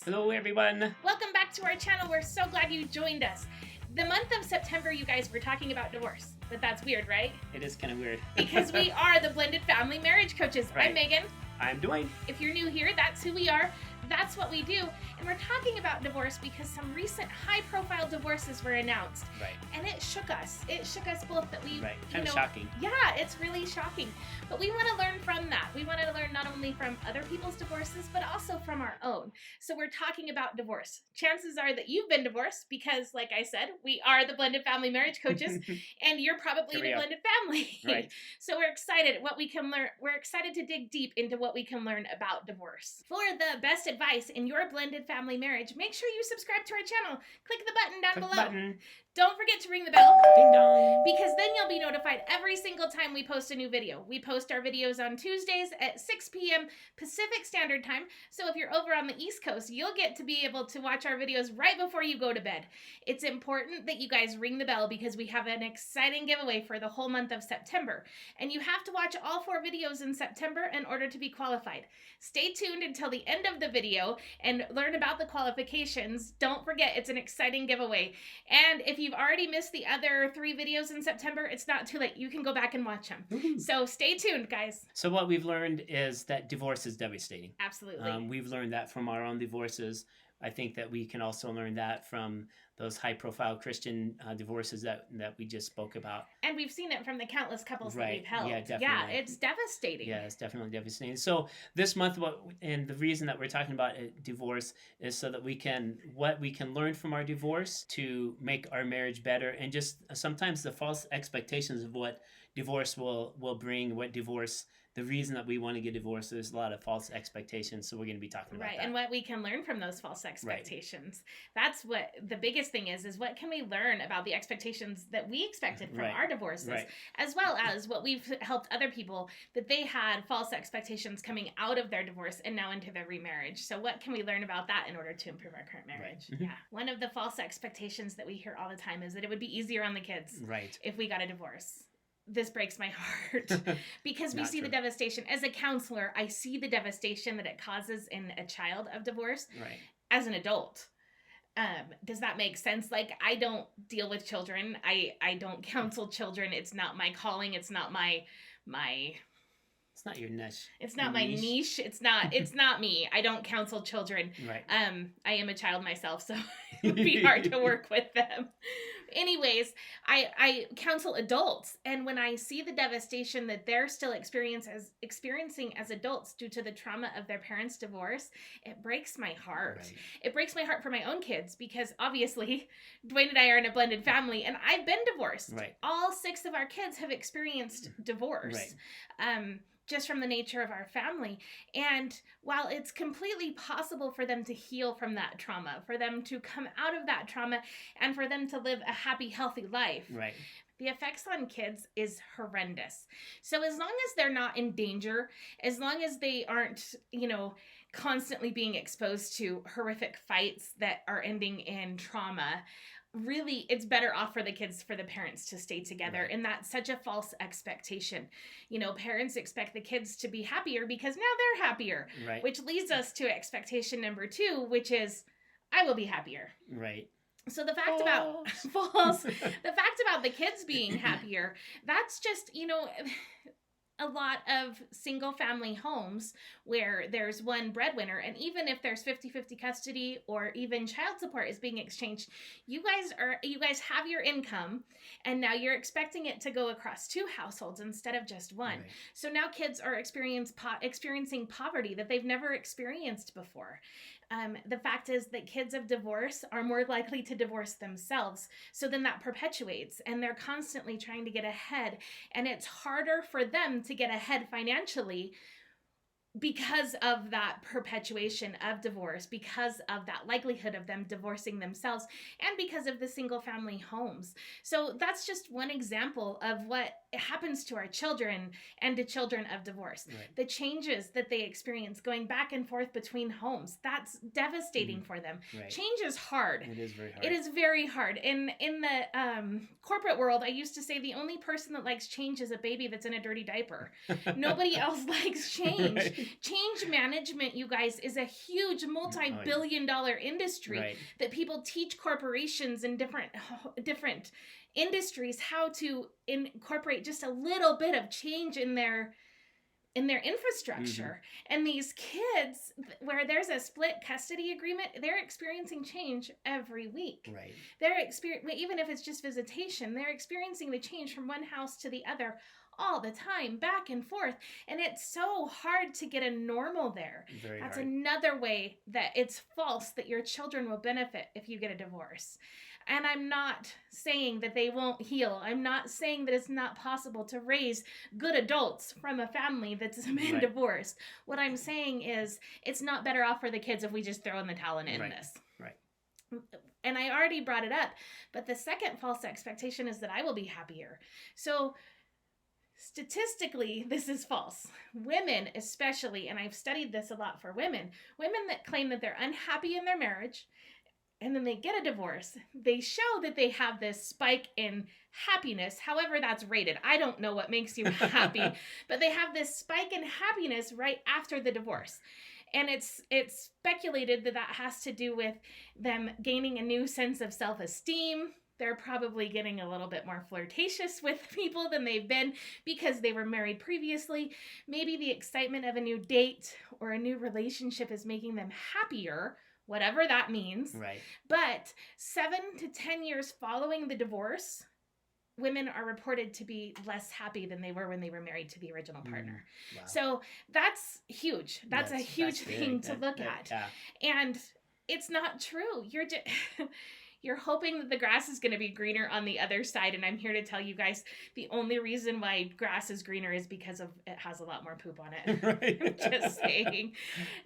Hello, everyone. Welcome back to our channel. We're so glad you joined us. The month of September, you guys, we're talking about divorce, but that's weird, right? It is kind of weird. Because we are the Blended Family Marriage Coaches. Right. I'm Megan. I'm Dwayne. If you're new here, that's who we are. That's what we do. And we're talking about divorce because some recent high-profile divorces were announced. Right. And it shook us. It shook us both that we, Right. Kind of shocking. Yeah, it's really shocking. But we want to learn from that. We want to learn not only from other people's divorces, but also from our own. So we're talking about divorce. Chances are that you've been divorced because, like I said, we are the Blended Family Marriage Coaches, and you're probably in a blended family. Right. So we're excited what we can learn. We're excited to dig deep into what we can learn about divorce. For the best advice in your blended family marriage, make sure you subscribe to our channel. Click the button down Click the below. button. Don't forget to ring the bell. Ding dong. Because then you'll be notified every single time we post a new video. We post our videos on Tuesdays at 6 p.m. Pacific Standard Time. So if you're over on the East Coast, you'll get to be able to watch our videos right before you go to bed. It's important that you guys ring the bell because we have an exciting giveaway for the whole month of September. And you have to watch all 4 videos in September in order to be qualified. Stay tuned until the end of the video and learn about the qualifications. Don't forget, it's an exciting giveaway. And if you've already missed the other 3 videos in September, it's not too late. You can go back and watch them. Woo-hoo. So stay tuned, guys. So what we've learned is that divorce is devastating. Absolutely. We've learned that from our own divorces. I think that we can also learn that from those high-profile Christian divorces that we just spoke about. And we've seen it from the countless couples that Right. we've held. Yeah, definitely. Yeah, it's devastating. Yeah, it's definitely devastating. So this month, and the reason that we're talking about divorce is so that we can learn from our divorce to make our marriage better, and just sometimes the false expectations of what divorce will bring, the reason that we want to get divorced. There's a lot of false expectations, so we're going to be talking about that. And what we can learn from those false expectations. Right. That's what the biggest thing is what can we learn about the expectations that we expected from our divorces, as well as what we've helped other people that they had false expectations coming out of their divorce and now into their remarriage. So what can we learn about that in order to improve our current marriage? Right. Mm-hmm. Yeah. One of the false expectations that we hear all the time is that it would be easier on the kids if we got a divorce. This breaks my heart because we see the devastation. As a counselor, I see the devastation that it causes in a child of divorce as an adult. Does that make sense? Like, I don't deal with children. I don't counsel children. It's not my calling. It's not my It's not your niche. It's not my niche. It's not me. I don't counsel children. Right. I am a child myself, so it would be hard to work with them. Anyways, I counsel adults, and when I see the devastation that they're still experiencing as adults due to the trauma of their parents' divorce, it breaks my heart. Right. It breaks my heart for my own kids because obviously Dwayne and I are in a blended family, and I've been divorced. Right. All 6 of our kids have experienced divorce. Right. Just from the nature of our family. And while it's completely possible for them to heal from that trauma, for them to come out of that trauma, and for them to live a happy, healthy life, the effects on kids is horrendous. So as long as they're not in danger, as long as they aren't, constantly being exposed to horrific fights that are ending in trauma, really, it's better off for the kids, for the parents to stay together. And that's such a false expectation. Parents expect the kids to be happier because now they're happier, which leads us to expectation number 2, which is, I will be happier. Right. So the fact about the kids being happier, that's just, a lot of single family homes where there's one breadwinner, and even if there's 50-50 custody or even child support is being exchanged, you guys have your income, and now you're expecting it to go across 2 households instead of just one. Right. So now kids are experiencing poverty that they've never experienced before. The fact is that kids of divorce are more likely to divorce themselves. So then that perpetuates, and they're constantly trying to get ahead, and it's harder for them to get ahead financially because of that perpetuation of divorce, because of that likelihood of them divorcing themselves, and because of the single family homes. So that's just one example of what it happens to our children and to children of divorce. Right. The changes that they experience going back and forth between homes, that's devastating for them. Right. Change is hard. It is very hard. It is very hard. In the corporate world, I used to say the only person that likes change is a baby that's in a dirty diaper. Nobody else likes change. Right. Change management, you guys, is a huge multi-billion-dollar industry that people teach corporations in different industries how to incorporate just a little bit of change in their infrastructure. And these kids, where there's a split custody agreement, they're experiencing change every week. Right. They're even if it's just visitation, they're experiencing the change from one house to the other all the time, back and forth. And it's so hard to get a normal there. That's another way that it's false that your children will benefit if you get a divorce. And I'm not saying that they won't heal. I'm not saying that it's not possible to raise good adults from a family that's been divorced. What I'm saying is it's not better off for the kids if we just throw in the towel and end this. Right. And I already brought it up, but the second false expectation is that I will be happier. So statistically, this is false. Women especially, and I've studied this a lot for women that claim that they're unhappy in their marriage, and then they get a divorce, they show that they have this spike in happiness, however that's rated. I don't know what makes you happy, but they have this spike in happiness right after the divorce. And it's speculated that has to do with them gaining a new sense of self-esteem. They're probably getting a little bit more flirtatious with people than they've been because they were married previously. Maybe the excitement of a new date or a new relationship is making them happier, whatever that means. Right. But 7 to 10 years following the divorce, women are reported to be less happy than they were when they were married to the original partner. Wow. So that's huge. That's a huge thing to look at. Yeah. And it's not true. You're hoping that the grass is going to be greener on the other side. And I'm here to tell you guys, the only reason why grass is greener is because it has a lot more poop on it. Right. Just saying.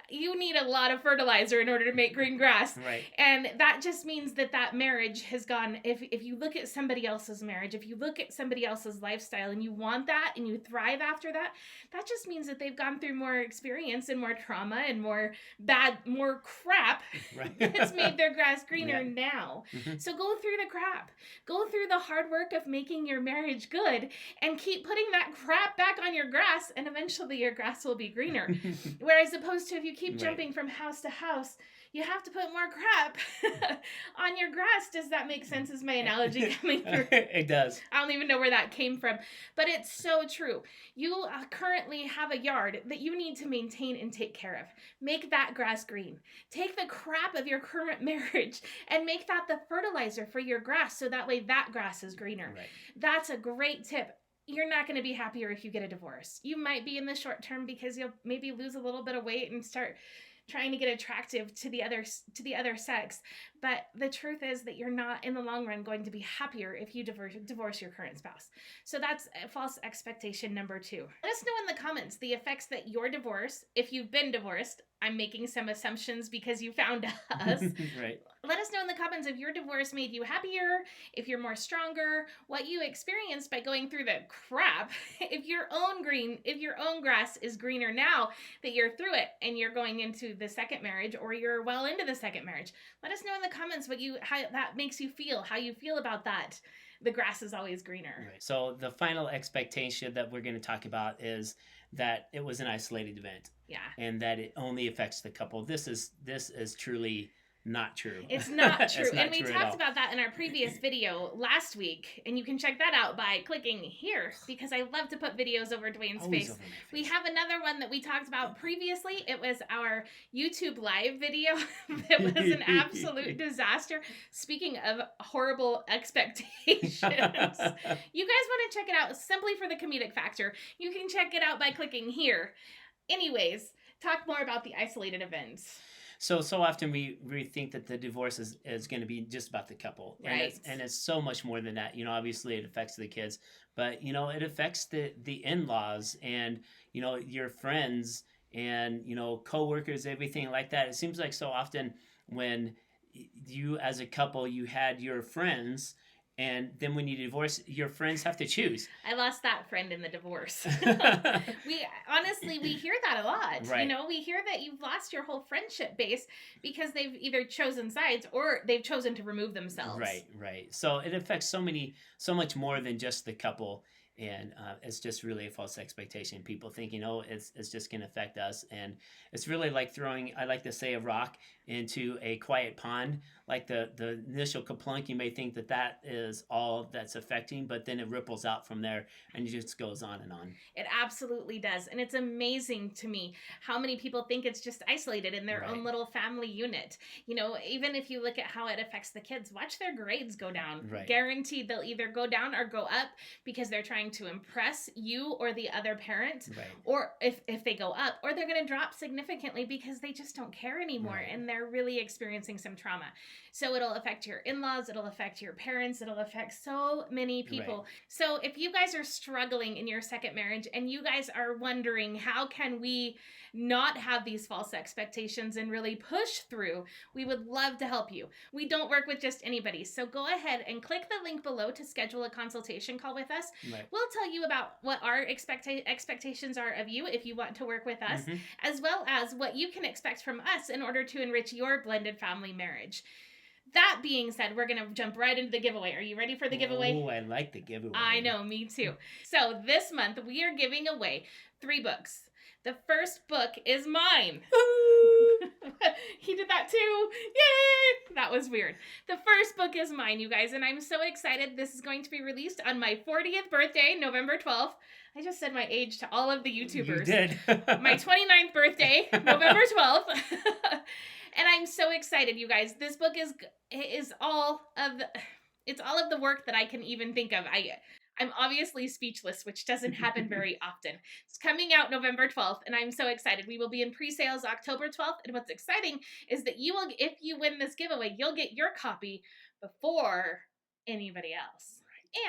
You need a lot of fertilizer in order to make green grass. Right. And that just means that marriage has gone, if you look at somebody else's marriage, if you look at somebody else's lifestyle and you want that and you thrive after that, that just means that they've gone through more experience and more trauma and more crap that's made their grass greener now. Mm-hmm. So go through the crap. Go through the hard work of making your marriage good and keep putting that crap back on your grass, and eventually your grass will be greener. Whereas opposed to if you keep jumping from house to house, you have to put more crap on your grass. Does that make sense? Is my analogy coming through? It does. I don't even know where that came from, but it's so true. You currently have a yard that you need to maintain and take care of. Make that grass green. Take the crap of your current marriage and make that the fertilizer for your grass, so that way that grass is greener. Right. That's a great tip. You're not going to be happier if you get a divorce. You might be in the short term because you'll maybe lose a little bit of weight and start trying to get attractive to the other sex. But the truth is that you're not in the long run going to be happier if you divorce your current spouse. So that's false expectation number 2. Let us know in the comments the effects that your divorce, if you've been divorced, I'm making some assumptions because you found us. Right. Let us know in the comments if your divorce made you happier, if you're more stronger, what you experienced by going through the crap, if your own grass is greener now that you're through it and you're going into the second marriage, or you're well into the second marriage. Let us know in the comments how that makes you feel, how you feel about that. The grass is always greener. Right. So the final expectation that we're going to talk about is that it was an isolated event. Yeah. And that it only affects the couple. This is truly not true. It's not true. And we talked about that in our previous video last week. And you can check that out by clicking here, because I love to put videos over Dwayne's face. We have another one that we talked about previously. It was our YouTube live video. That was an absolute disaster. Speaking of horrible expectations, you guys want to check it out simply for the comedic factor. You can check it out by clicking here. Anyways, talk more about the isolated events. So often we think that the divorce is going to be just about the couple. Right. And it's so much more than that. Obviously it affects the kids, but, it affects the in-laws and, your friends and, coworkers, everything like that. It seems like so often when you as a couple, you had your friends And then when you divorce, your friends have to choose. I lost that friend in the divorce. We hear that a lot. Right. You know, we hear that you've lost your whole friendship base because they've either chosen sides or they've chosen to remove themselves. Right. So it affects so much more than just the couple. And it's just really a false expectation. People thinking, oh, it's just going to affect us. And it's really like throwing, I like to say, a rock into a quiet pond. Like the initial kaplunk, you may think that is all that's affecting, but then it ripples out from there and it just goes on and on. It absolutely does. And it's amazing to me how many people think it's just isolated in their own little family unit. You know, even if you look at how it affects the kids, watch their grades go down. Right. Guaranteed they'll either go down or go up because they're trying to impress you or the other parent. Right. Or if they go up, or they're going to drop significantly because they just don't care anymore. Right. And they're really experiencing some trauma. So it'll affect your in-laws, it'll affect your parents, it'll affect so many people. Right. So if you guys are struggling in your second marriage and you guys are wondering how can we not have these false expectations and really push through, we would love to help you. We don't work with just anybody. So go ahead and click the link below to schedule a consultation call with us. Right. We'll tell you about what our expectations are of you if you want to work with us, as well as what you can expect from us in order to enrich your blended family marriage. That being said, we're going to jump right into the giveaway. Are you ready for the giveaway? Oh, I like the giveaway. I know, me too. So this month we are giving away 3 books. The first book is mine. He did that too. Yay! That was weird. The first book is mine, you guys, and I'm so excited. This is going to be released on my 40th birthday, November 12th. I just said my age to all of the YouTubers. You did. My 29th birthday, November 12th. And I'm so excited, you guys. This book is all of the work that I can even think of. I'm obviously speechless, which doesn't happen very often. It's coming out November 12th, and I'm so excited. We will be in pre-sales October 12th, and what's exciting is that if you win this giveaway, you'll get your copy before anybody else.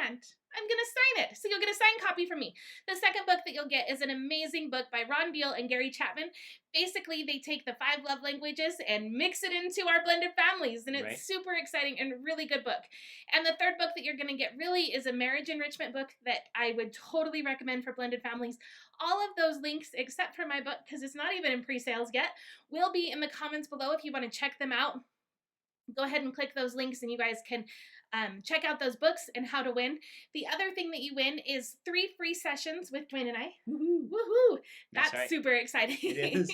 And I'm going to sign it. So you'll get a signed copy from me. The second book that you'll get is an amazing book by Ron Deal and Gary Chapman. Basically, they take the 5 love languages and mix it into our blended families. And it's super exciting and really good book. And the third book that you're going to get really is a marriage enrichment book that I would totally recommend for blended families. All of those links, except for my book, because it's not even in pre-sales yet, will be in the comments below if you want to check them out. Go ahead and click those links and you guys can check out those books and how to win. The other thing that you win is 3 free sessions with Dwayne and I. Woohoo! Woohoo! That's right. super exciting. It is.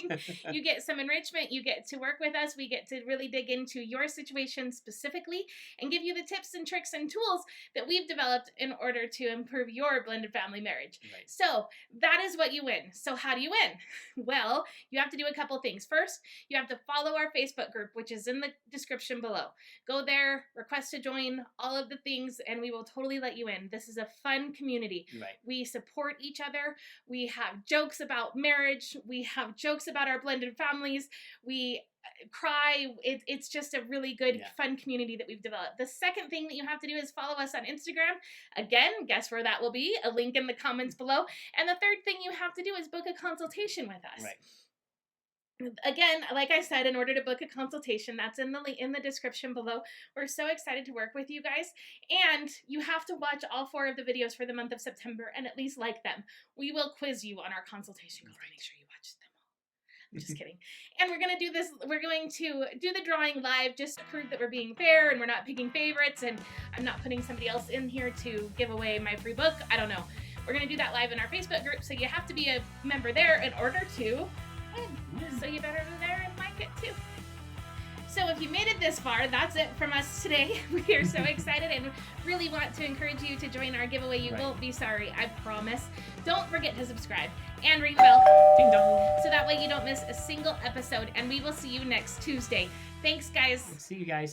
You get some enrichment. You get to work with us. We get to really dig into your situation specifically and give you the tips and tricks and tools that we've developed in order to improve your blended family marriage. Right. So that is what you win. So how do you win? Well, you have to do a couple things. First, you have to follow our Facebook group, which is in the description below. Go there, request to join, all of the things, and we will totally let you in. This is a fun community. Right. We support each other. We have jokes about marriage. We have jokes about our blended families. We cry. It's just a really good, fun community that we've developed. The second thing that you have to do is follow us on Instagram. Again, guess where that will be? A link in the comments below. And the third thing you have to do is book a consultation with us. Right. Again, like I said, in order to book a consultation, that's in the description below. We're so excited to work with you guys. And you have to watch all 4 of the videos for the month of September and at least like them. We will quiz you on our consultation call to make sure you watch them all. I'm just kidding. And we're going to do this. We're going to do the drawing live just to prove that we're being fair and we're not picking favorites and I'm not putting somebody else in here to give away my free book. I don't know. We're going to do that live in our Facebook group. So you have to be a member there in order to win. So you better go there and like it too. So if you made it this far, that's it from us today. We are so excited and really want to encourage you to join our giveaway. You won't be sorry, I promise. Don't forget to subscribe and ring the bell. Ding dong. So that way you don't miss a single episode. And we will see you next Tuesday. Thanks, guys. See you guys.